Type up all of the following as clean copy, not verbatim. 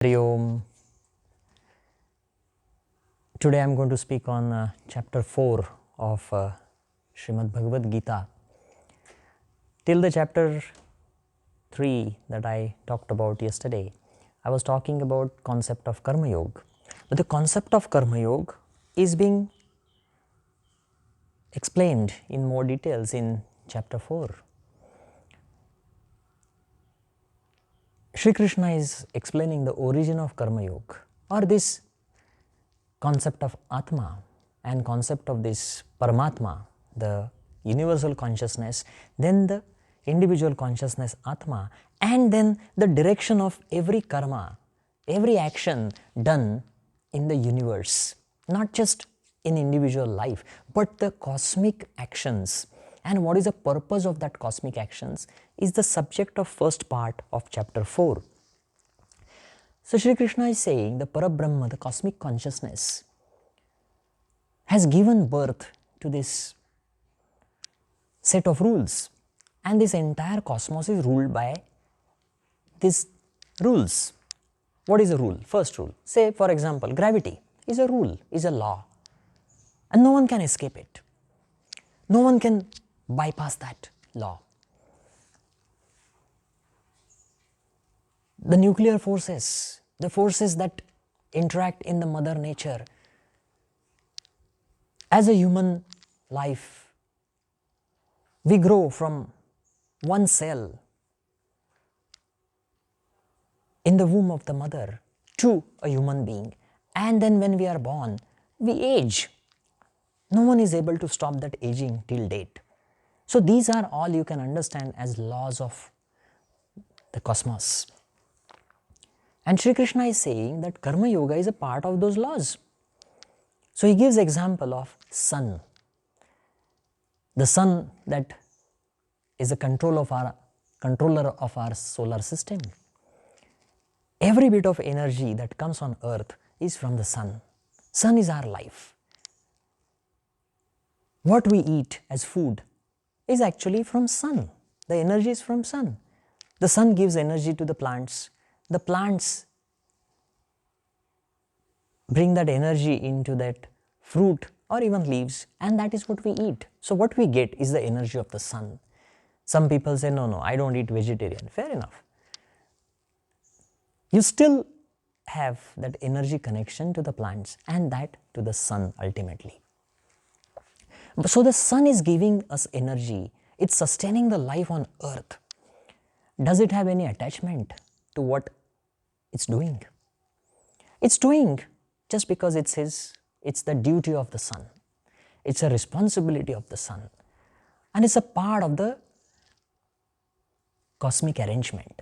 Hari Om. Today I am going to speak on chapter 4 of Srimad Bhagavad Gita. Till the chapter 3 that I talked about yesterday, I was talking about concept of Karma Yoga. But the concept of Karma Yoga is being explained in more details in chapter 4. Shri Krishna is explaining the origin of Karma Yoga, or this concept of Atma and concept of this Paramatma, the universal consciousness, then the individual consciousness Atma, and then the direction of every karma, every action done in the universe, not just in individual life, but the cosmic actions. And what is the purpose of that cosmic actions is the subject of first part of chapter 4. So Shri Krishna is saying the Parabrahma, the cosmic consciousness, has given birth to this set of rules, and this entire cosmos is ruled by these rules. What is a rule? First rule, say for example, gravity is a rule, is a law, and no one can escape it. No one can bypass that law. The nuclear forces, the forces that interact in the mother nature, as a human life, we grow from one cell in the womb of the mother to a human being, and then when we are born, we age. No one is able to stop that aging till date. So these are all you can understand as laws of the cosmos. And Shri Krishna is saying that Karma Yoga is a part of those laws. So he gives example of sun. The sun that is a controller of our solar system. Every bit of energy that comes on earth is from the sun. Sun is our life. What we eat as food is actually from sun. The energy is from sun. The sun gives energy to the plants. The plants bring that energy into that fruit or even leaves, and that is what we eat. So what we get is the energy of the sun. Some people say, no, I don't eat vegetarian. Fair enough. You still have that energy connection to the plants and that to the sun ultimately. So the sun is giving us energy. It's sustaining the life on earth. Does it have any attachment to what it's doing? It's doing just because it says it's the duty of the sun. It's a responsibility of the sun. And it's a part of the cosmic arrangement.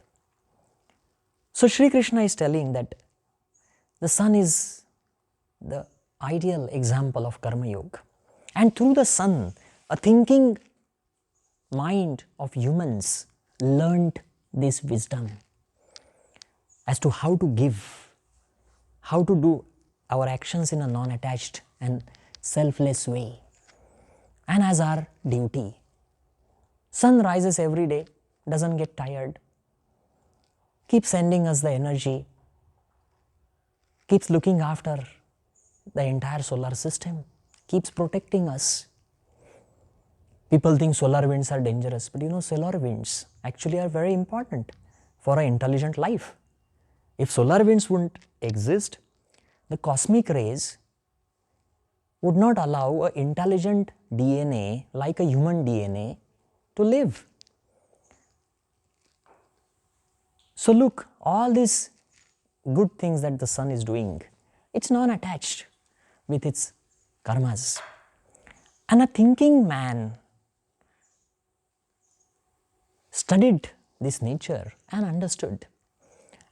So Shri Krishna is telling that the sun is the ideal example of Karma Yoga. And through the sun, a thinking mind of humans learned this wisdom as to how to give, how to do our actions in a non-attached and selfless way, and as our duty. Sun rises every day, doesn't get tired, keeps sending us the energy, keeps looking after the entire solar system, keeps protecting us. People think solar winds are dangerous, but solar winds actually are very important for an intelligent life. If solar winds wouldn't exist, the cosmic rays would not allow an intelligent DNA like a human DNA to live. So look, all these good things that the sun is doing, it's non-attached with its karmas. And a thinking man studied this nature and understood.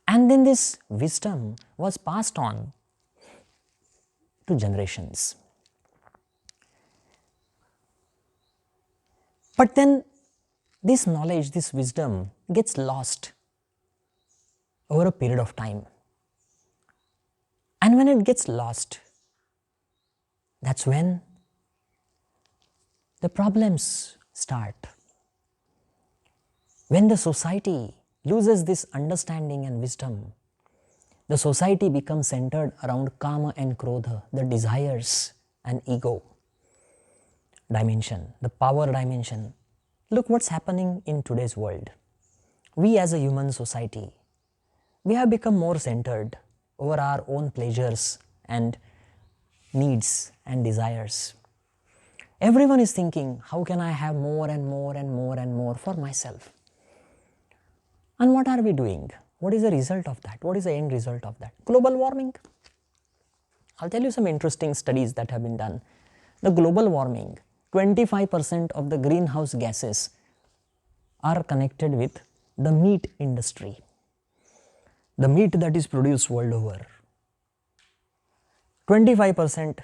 And then this wisdom was passed on to generations. But then this knowledge, this wisdom gets lost over a period of time. And when it gets lost, that's when the problems start. When the society loses this understanding and wisdom, the society becomes centered around kama and krodha, the desires and ego dimension, the power dimension. Look what's happening in today's world. We as a human society, we have become more centered over our own pleasures and needs and desires. Everyone is thinking, how can I have more and more and more and more for myself? And what are we doing? What is the result of that? What is the end result of that? Global warming. I'll tell you some interesting studies that have been done. The global warming, 25% of the greenhouse gases are connected with the meat industry, the meat that is produced world over. 25%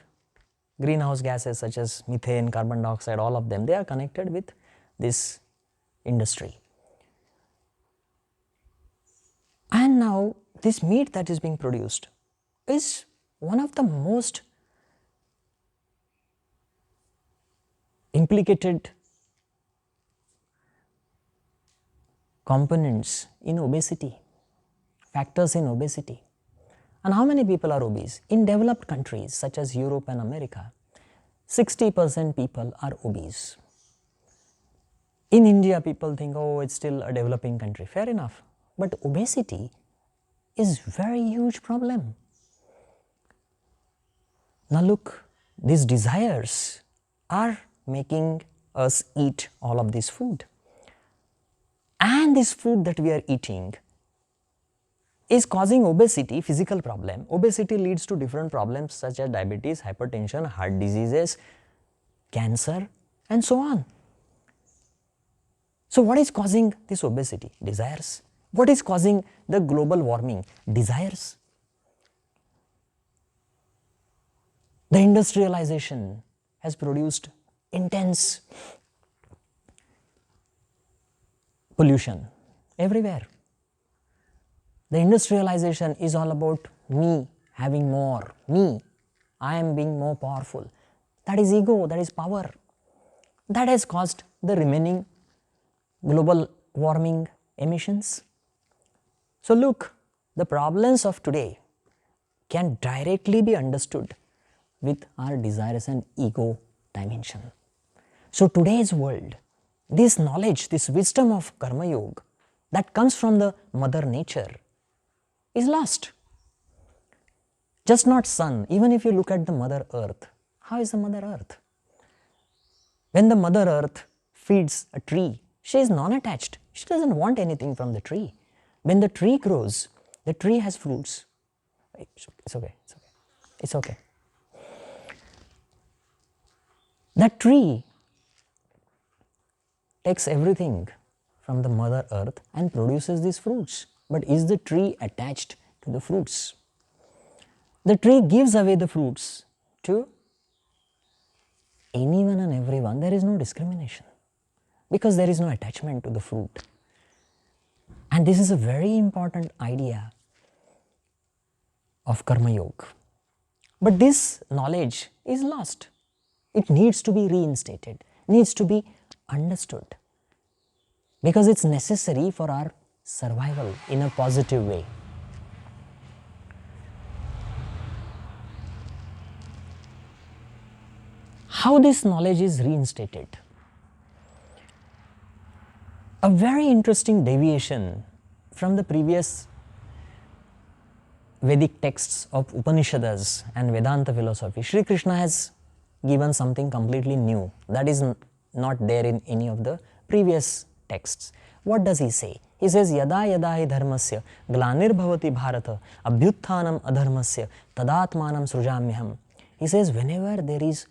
greenhouse gases such as methane, carbon dioxide, all of them, they are connected with this industry. And now this meat that is being produced is one of the most implicated components in obesity, factors in obesity. And how many people are obese? In developed countries such as Europe and America, 60% people are obese. In India, people think, oh, it's still a developing country. Fair enough. But obesity is very huge problem. Now look, these desires are making us eat all of this food. And this food that we are eating is causing obesity, physical problem. Obesity leads to different problems such as diabetes, hypertension, heart diseases, cancer, and so on. So what is causing this obesity? Desires. What is causing the global warming? Desires. The industrialization has produced intense pollution everywhere. The industrialization is all about me having more, me, I am being more powerful. That is ego, that is power. That has caused the remaining global warming emissions. So look, the problems of today can directly be understood with our desires and ego dimension. So today's world, this knowledge, this wisdom of Karma Yoga that comes from the mother nature is lost. Just not sun, even if you look at the mother earth, how is the mother earth? When the mother earth feeds a tree, she is non-attached, she doesn't want anything from the tree. When the tree grows, the tree has fruits. It's okay, it's okay, it's okay. That tree takes everything from the mother earth and produces these fruits. But is the tree attached to the fruits? The tree gives away the fruits to anyone and everyone. There is no discrimination because there is no attachment to the fruit. And this is a very important idea of Karma Yoga. But this knowledge is lost. It needs to be reinstated, needs to be understood because it's necessary for our survival in a positive way. How this knowledge is reinstated? A very interesting deviation from the previous Vedic texts of Upanishads and Vedanta philosophy. Sri Krishna has given something completely new that is not there in any of the previous texts. What does he say? He says, Yada yada hi dharmasya glanir bhavati bharata abhyutthanam adharmasya tadatmanam srujamyaham. He says, whenever there is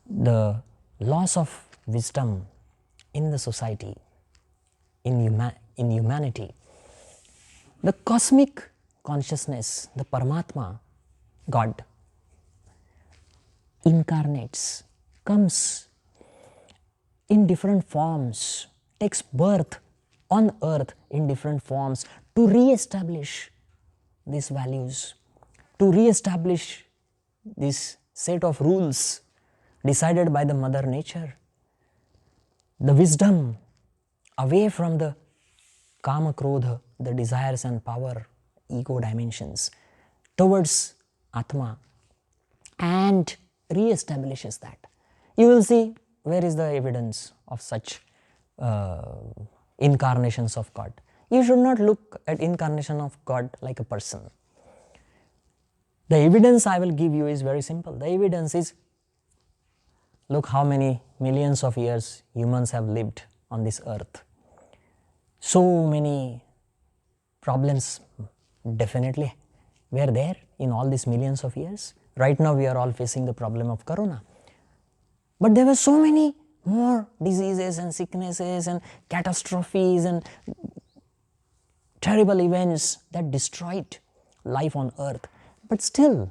the loss of wisdom in the society, in humanity, the cosmic consciousness, the Paramatma, God, incarnates, comes in different forms, takes birth on earth in different forms to re-establish these values, to re-establish this set of rules decided by the mother nature. The wisdom away from the kama krodha, the desires and power, ego dimensions, towards Atma, and re-establishes that. You will see where is the evidence of such incarnations of God. You should not look at incarnation of God like a person. The evidence I will give you is very simple. The evidence is, look how many millions of years humans have lived on this earth. So many problems definitely were there in all these millions of years. Right now we are all facing the problem of corona. But there were so many more diseases and sicknesses and catastrophes and terrible events that destroyed life on earth. But still,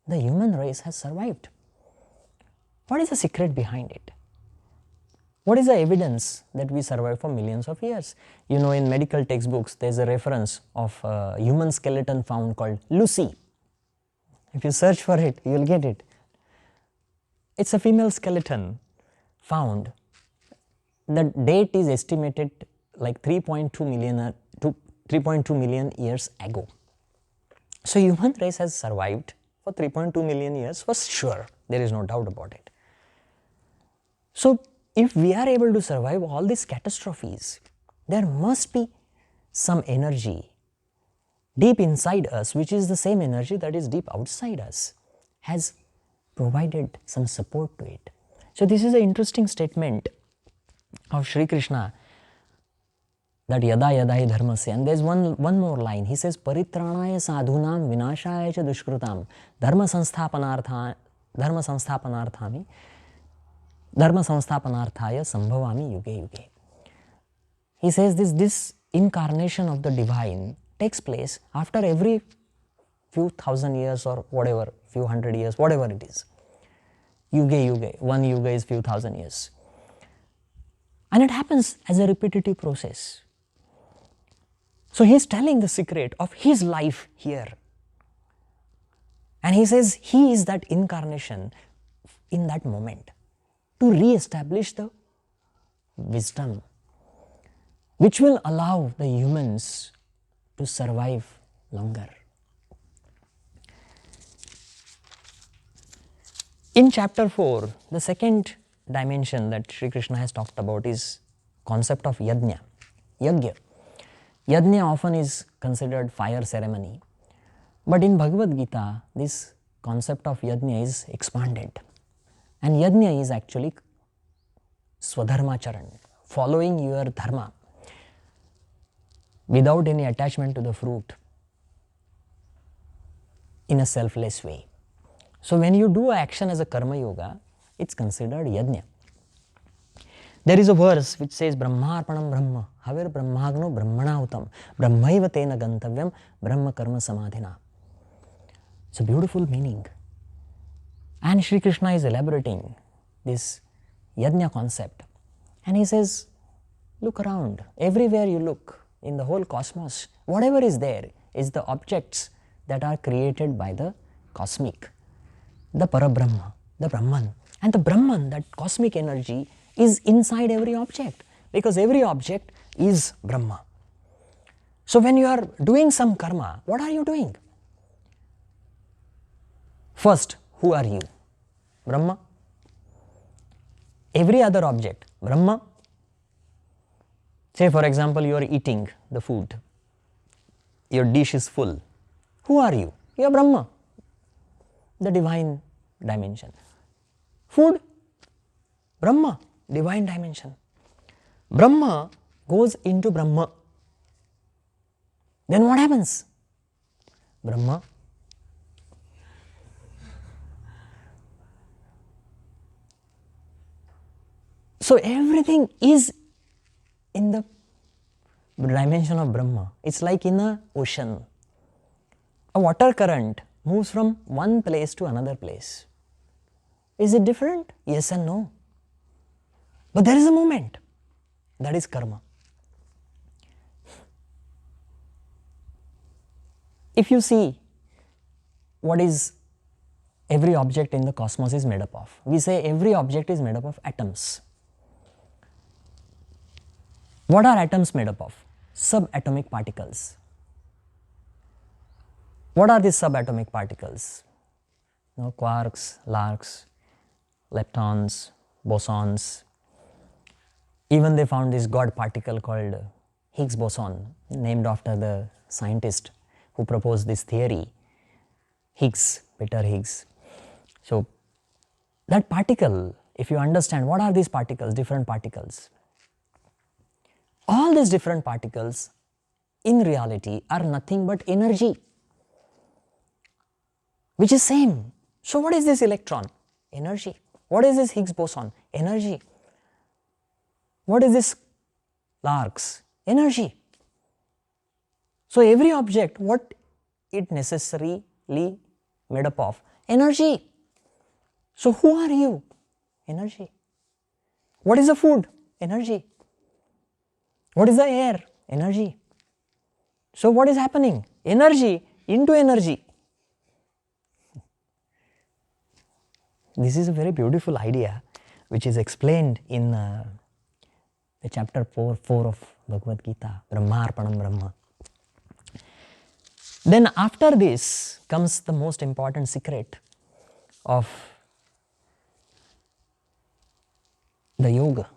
the human race has survived. What is the secret behind it? What is the evidence that we survived for millions of years? You know, in medical textbooks, there is a reference of a human skeleton found called Lucy. If you search for it, you will get it. It's a female skeleton found. The date is estimated like 3.2 million years ago. So human race has survived for 3.2 million years for sure. There is no doubt about it. So if we are able to survive all these catastrophes, there must be some energy deep inside us, which is the same energy that is deep outside us, has provided some support to it. So this is an interesting statement of Sri Krishna, that yada yada hi dharmasya. And there is one more line. He says, paritranaya sadhunam vinashaya cha dushkrutam dharma sansthapanarthami sambhavami yuge yuge. He says this incarnation of the divine takes place after every few thousand years or whatever, few hundred years, whatever it is. Yuge yuge, one yuga is few thousand years. And it happens as a repetitive process. So he is telling the secret of his life here. And he says he is that incarnation in that moment to re-establish the wisdom which will allow the humans to survive longer. In chapter 4, the second dimension that Sri Krishna has talked about is concept of Yajna. Yajna. Yajna often is considered fire ceremony, but in Bhagavad Gita this concept of Yajna is expanded, and Yajna is actually Swadharma Charan, following your dharma without any attachment to the fruit in a selfless way. So when you do action as a karma yoga, it's considered Yajna. There is a verse which says Brahmarpanam Brahma, Havir Brahmagno Brahmanautam, Brahmaiva Tena Gantavyam, Brahma Karma Samadhina. It's a beautiful meaning. And Sri Krishna is elaborating this Yajna concept. And he says, look around, everywhere you look in the whole cosmos, whatever is there is the objects that are created by the cosmic, the Parabrahma, the Brahman. And the Brahman, that cosmic energy, is inside every object, because every object is Brahma. So when you are doing some karma, what are you doing? First, who are you? Brahma. Every other object, Brahma. Say for example, you are eating the food. Your dish is full. Who are you? You are Brahma, the divine dimension. Food, Brahma, divine dimension. Brahma goes into Brahma. Then what happens? Brahma. So everything is in the dimension of Brahma. It's like in an ocean. A water current moves from one place to another place. Is it different? Yes and no. But there is a movement. That is karma. If you see what is every object in the cosmos is made up of, we say every object is made up of atoms. What are atoms made up of? Subatomic particles. What are these subatomic particles? Quarks, larks, leptons, bosons. Even they found this God particle called Higgs boson, named after the scientist who proposed this theory, Higgs, Peter Higgs. So that particle, if you understand what are these particles, different particles, all these different particles in reality are nothing but energy, which is same. So what is this electron? Energy. What is this Higgs boson? Energy. What is this larks? Energy. So every object, what it necessarily made up of? Energy. So who are you? Energy. What is the food? Energy. What is the air? Energy. So what is happening? Energy into energy. This is a very beautiful idea which is explained in the chapter 4 of Bhagavad Gita, Brahmarpanam Brahma. Then after this comes the most important secret of the yoga,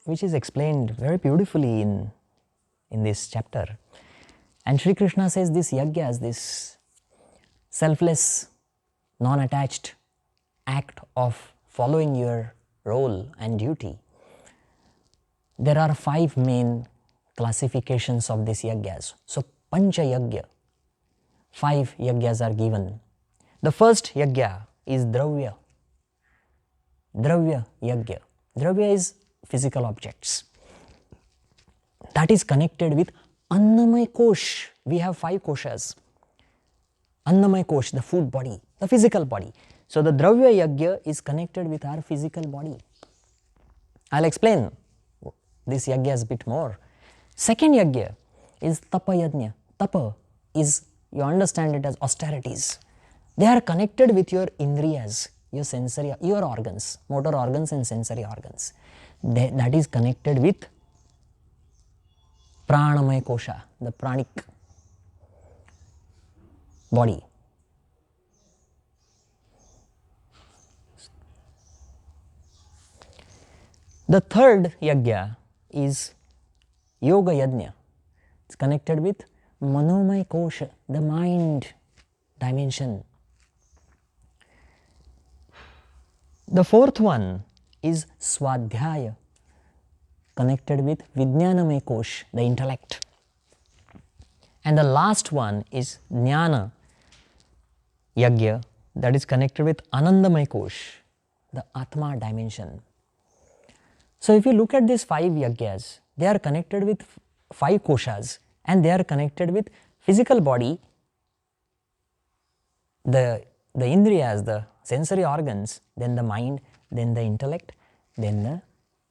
which is explained very beautifully in this chapter. And Sri Krishna says this yagyas, this selfless, non-attached act of following your role and duty. There are 5 main classifications of these yagyas. So Pancha Yagya, 5 yagyas are given. The first yagya is Dravya. Dravya Yagya. Dravya is physical objects. That is connected with Annamay Kosh. We have 5 koshas. Annamay Kosh, the food body, the physical body. So the Dravya Yagya is connected with our physical body. I'll explain this yagyas a bit more. Second yagya is Tapa Yajna. Tapa is, you understand it as austerities. They are connected with your indriyas, your sensory, your organs, motor organs and sensory organs. That is connected with Pranamaya Kosha, the pranic body. The third yagya is Yoga Yajna. It's connected with Manomaya Kosha, the mind dimension. The fourth one is Swadhyaya, connected with Vijnanamaya Kosh, the intellect. And the last one is Jnana Yagya, that is connected with Anandamaya Kosh, the Atma dimension. So if you look at these 5 yagyas, they are connected with 5 koshas and they are connected with physical body, the indriyas, the sensory organs, then the mind, then the intellect, then the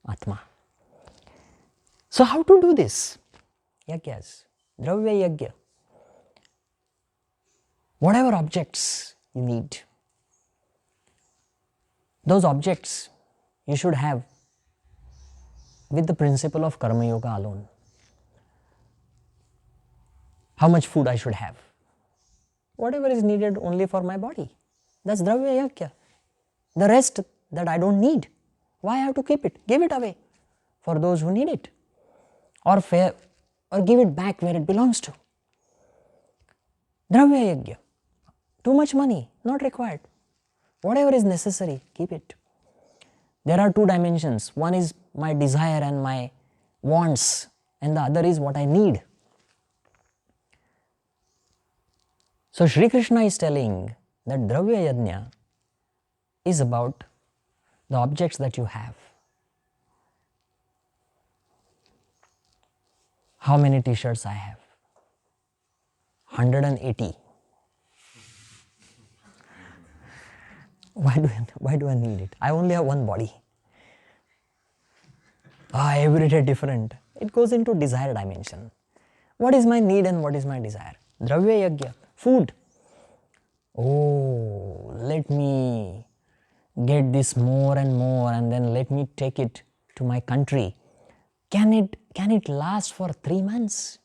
Atma. So how to do this? Yagyas, Dravya Yagya. Whatever objects you need, those objects you should have with the principle of Karma Yoga alone. How much food I should have? Whatever is needed only for my body. That's Dravya Yagya. The rest that I don't need, why I have to keep it? Give it away for those who need it. Or give it back where it belongs to. Dravya Yagya. Too much money, not required. Whatever is necessary, keep it. There are 2 dimensions. One is my desire and my wants, and the other is what I need. So Sri Krishna is telling that Dravya Yajna is about the objects that you have. How many t-shirts I have? 180. Why do I need it? I only have one body. Every day different. It goes into desire dimension. What is my need and what is my desire? Dravya Yagya, food. Oh, let me get this more and more and then let me take it to my country. Can can it last for 3 months?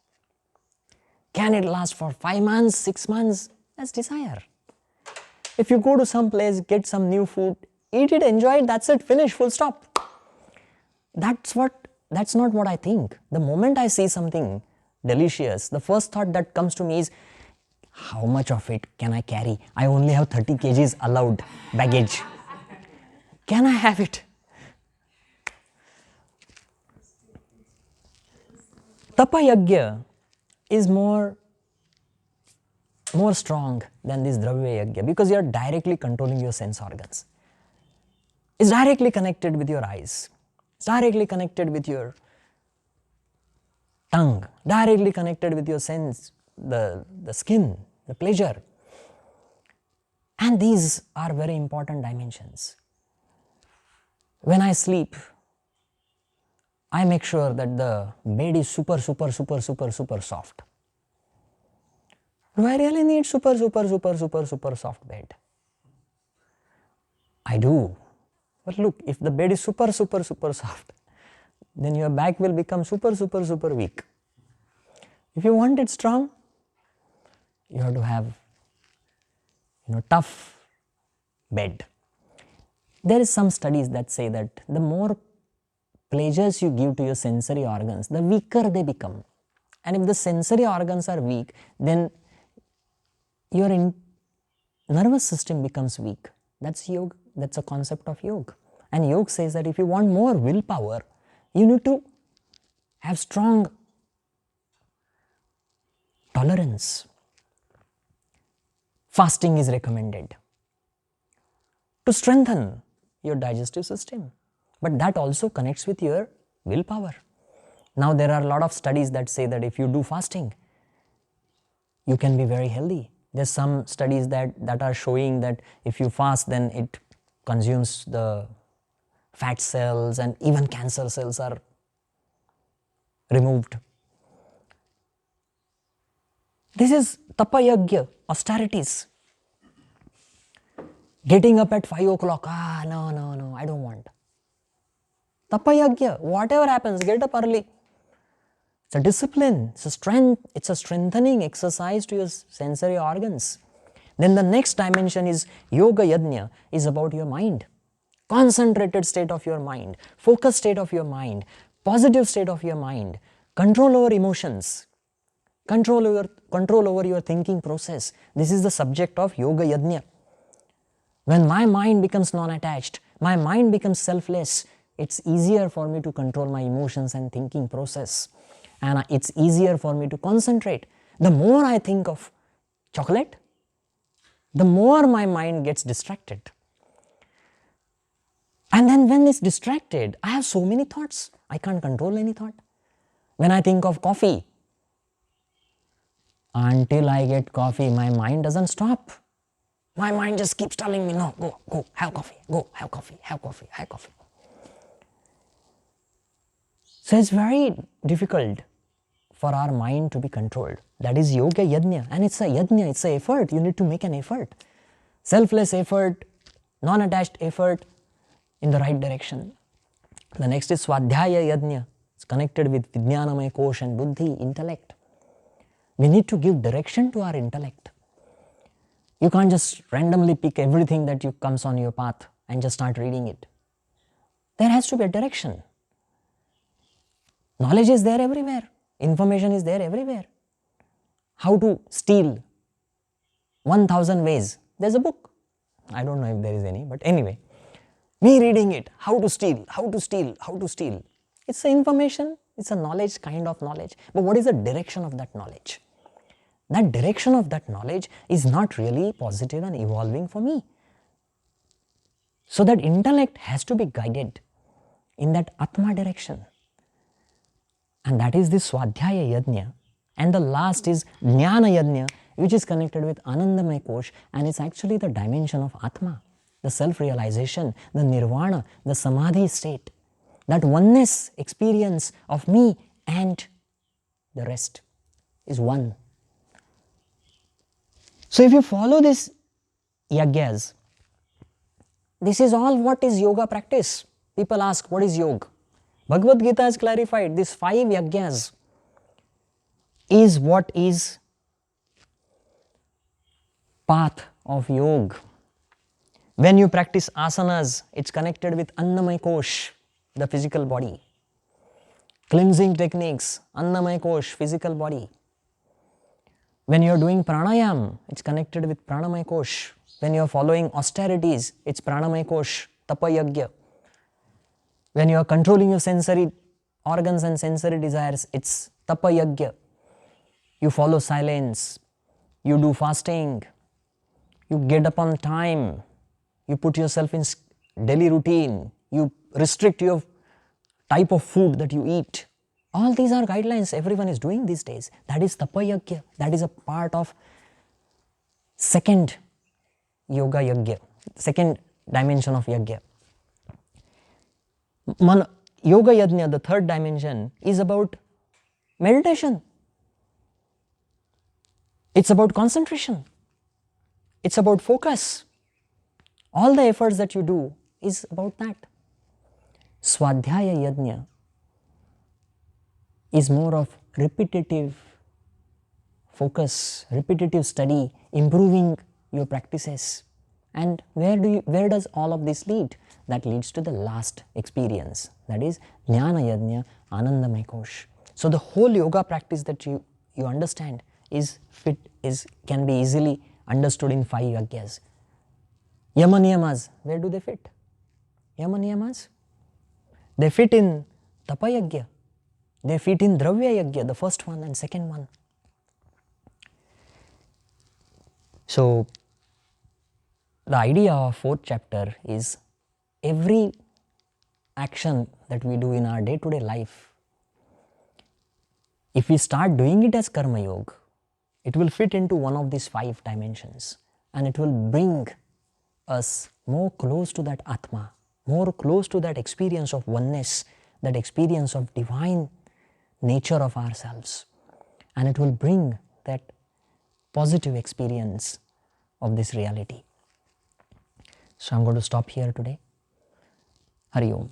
Can it last for 5 months, 6 months? That's desire. If you go to some place, get some new food, eat it, enjoy it, that's it, finish, full stop. That's not what I think. The moment I see something delicious, the first thought that comes to me is, how much of it can I carry? I only have 30 kgs allowed baggage. Can I have it? Tapa yajna is more strong than this dravya yajna because you are directly controlling your sense organs. It's directly connected with your eyes. It's directly connected with your tongue, directly connected with your sense, the skin, the pleasure. And these are very important dimensions. When I sleep, I make sure that the bed is super soft. Do I really need super soft bed? I do. But look, if the bed is super soft, then your back will become super weak. If you want it strong, you have to have tough bed. There is some studies that say that the more pleasures you give to your sensory organs, the weaker they become. And if the sensory organs are weak, then your nervous system becomes weak. That's yoga. That's a concept of yoga. And yoga says that if you want more willpower, you need to have strong tolerance. Fasting is recommended to strengthen your digestive system. But that also connects with your willpower. Now there are a lot of studies that say that if you do fasting, you can be very healthy. There's some studies that are showing that if you fast, then it consumes the fat cells and even cancer cells are removed. This is tapa yajna, austerities. Getting up at 5 o'clock, no, I don't want. Tapa yajna, whatever happens, get up early. It's a discipline, it's a strength, it's a strengthening exercise to your sensory organs. Then the next dimension is yoga yajna, is about your mind. Concentrated state of your mind, focused state of your mind, positive state of your mind, control over emotions, control over your thinking process. This is the subject of yoga yajna. When my mind becomes non-attached, my mind becomes selfless, it's easier for me to control my emotions and thinking process. And it's easier for me to concentrate. The more I think of chocolate, the more my mind gets distracted. And then when it's distracted, I have so many thoughts. I can't control any thought. When I think of coffee, until I get coffee, my mind doesn't stop. My mind just keeps telling me, no, go, have coffee, go, have coffee, have coffee, have coffee. So it's very difficult for our mind to be controlled. That is yoga yajna, and it's a yajna, it's an effort. You need to make an effort. Selfless effort, non-attached effort in the right direction. The next is swadhyaya yajna. It's connected with vijnanamaya kosh and buddhi, intellect. We need to give direction to our intellect. You can't just randomly pick everything that comes on your path and just start reading it. There has to be a direction. Knowledge is there everywhere. Information is there everywhere. How to steal 1000 ways. There's a book. I don't know if there is any, but anyway. Me reading it, how to steal. It's an information, it's a knowledge, kind of knowledge. But what is the direction of that knowledge? That direction of that knowledge is not really positive and evolving for me. So that intellect has to be guided in that Atma direction. And that is the Swadhyaya Yajna. And the last is Jnana Yajna, which is connected with Anandamaya Kosh, and it's actually the dimension of Atma, the self-realization, the nirvana, the samadhi state, that oneness experience of me and the rest is one. So if you follow this yajnas, this is all what is yoga practice. People ask, what is yoga? Bhagavad Gita has clarified these 5 yajnas is what is path of yoga. When you practice asanas, it's connected with Annamaya Kosh, the physical body. Cleansing techniques, Annamaya Kosh, physical body. When you are doing pranayam, it's connected with Pranamaya Kosh. When you are following austerities, it's Pranamaya Kosh, Tapa Yajna. When you are controlling your sensory organs and sensory desires, it's Tapa Yajna. You follow silence, you do fasting, you get up on time, you put yourself in daily routine, you restrict your type of food that you eat. All these are guidelines everyone is doing these days. That is Tapa Yajna. That is a part of second yoga yajna, second dimension of yajna. Yoga yajna, the third dimension, is about meditation. It's about concentration. It's about focus. All the efforts that you do is about that. Swadhyaya yajna is more of repetitive focus, repetitive study, improving your practices. And where does all of this lead? That leads to the last experience, that is Jnana Yajna, Anandamaya Kosh. So the whole yoga practice that you understand can be easily understood in 5 yajnas. Yama Niyamas, where do they fit? Yama Niyamas? They fit in Tapa Yajna. They fit in Dravya Yajna, the first one and second one. So the idea of 4th chapter is every action that we do in our day-to-day life, if we start doing it as Karma Yoga, it will fit into one of these 5 dimensions, and it will bring us more close to that Atma, more close to that experience of oneness, that experience of divine nature of ourselves, and it will bring that positive experience of this reality. So I am going to stop here today. Hari Om.